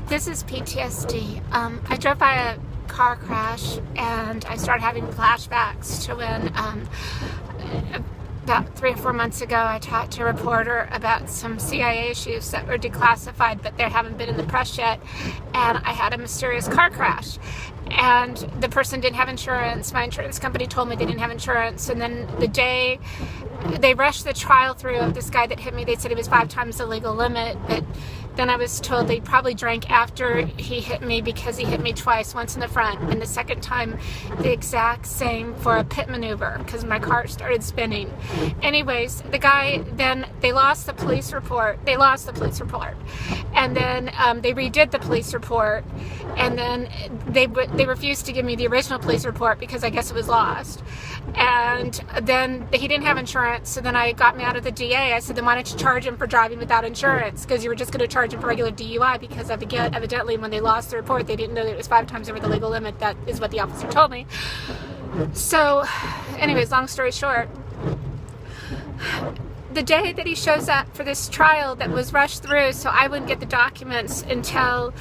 This is PTSD. I drove by a car crash and I started having flashbacks to when about 3 or 4 months ago I talked to a reporter about some CIA issues that were declassified but they haven't been in the press yet, and I had a mysterious car crash and the person didn't have insurance. My insurance company told me they didn't have insurance, and then the day they rushed the trial through of this guy that hit me, they said he was 5 times the legal limit, but then I was told they probably drank after he hit me because he hit me twice, once in the front and the second time the exact same for a pit maneuver because my car started spinning. Anyways, the guy, then they lost the police report. And then they redid the police report, and then they refused to give me the original police report because I guess it was lost. And then he didn't have insurance, so then I got me out of the DA. I said, then why don't you charge him for driving without insurance? Because you were just going to charge him for regular DUI, because evidently when they lost the report they didn't know that it was 5 times over the legal limit. That is what the officer told me. So anyways, long story short, the day that he shows up for this trial that was rushed through, so I wouldn't get the documents until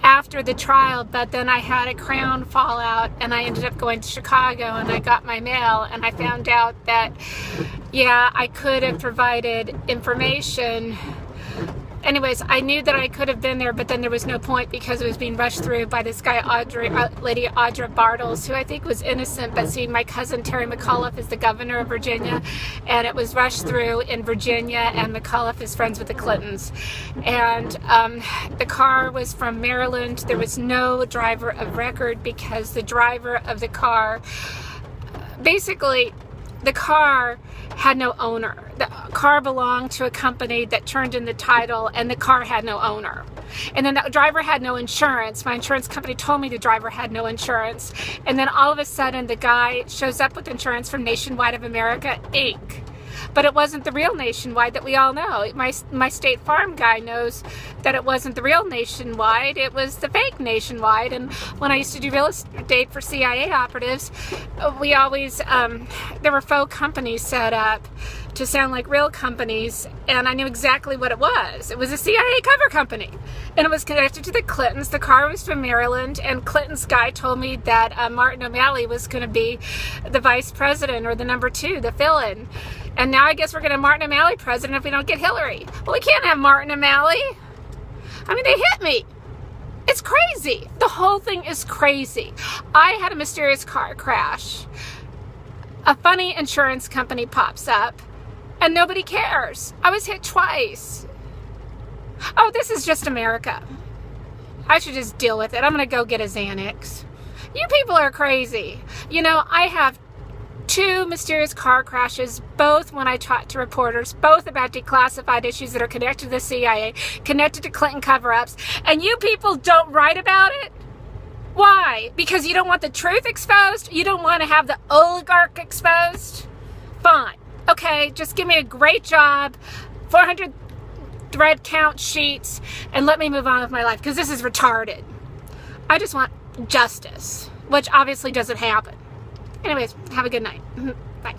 after the trial, but then I had a crown fall out and I ended up going to Chicago and I got my mail and I found out that, yeah, I could have provided information. Anyways, I knew that I could have been there, but then there was no point because it was being rushed through by this guy, Lady Audra Bartles, who I think was innocent. But see, my cousin Terry McAuliffe is the governor of Virginia, and it was rushed through in Virginia, and McAuliffe is friends with the Clintons. And the car was from Maryland. There was no driver of record because the driver of the car, basically, the car had no owner. The car belonged to a company that turned in the title, and the car had no owner. And then the driver had no insurance. My insurance company told me the driver had no insurance. And then all of a sudden the guy shows up with insurance from Nationwide of America, Inc. But it wasn't the real Nationwide that we all know. My State Farm guy knows that it wasn't the real Nationwide, it was the fake Nationwide. And when I used to do real estate for CIA operatives, we always, there were faux companies set up to sound like real companies, and I knew exactly what it was. It was a CIA cover company, and it was connected to the Clintons. The car was from Maryland, and Clinton's guy told me that Martin O'Malley was going to be the vice president, or the number 2, the fill-in. And now I guess we're going to have Martin O'Malley president if we don't get Hillary. Well, we can't have Martin O'Malley. I mean, they hit me. It's crazy. The whole thing is crazy. I had a mysterious car crash. A funny insurance company pops up, and nobody cares. I was hit twice. Oh, this is just America. I should just deal with it. I'm going to go get a Xanax. You people are crazy. You know, I have 2 mysterious car crashes, both when I talked to reporters, both about declassified issues that are connected to the CIA, connected to Clinton cover-ups, and you people don't write about it? Why? Because you don't want the truth exposed? You don't want to have the oligarch exposed? Fine. Okay, just give me a great job, 400 thread count sheets, and let me move on with my life, because this is retarded. I just want justice, which obviously doesn't happen. Anyways, have a good night. Bye.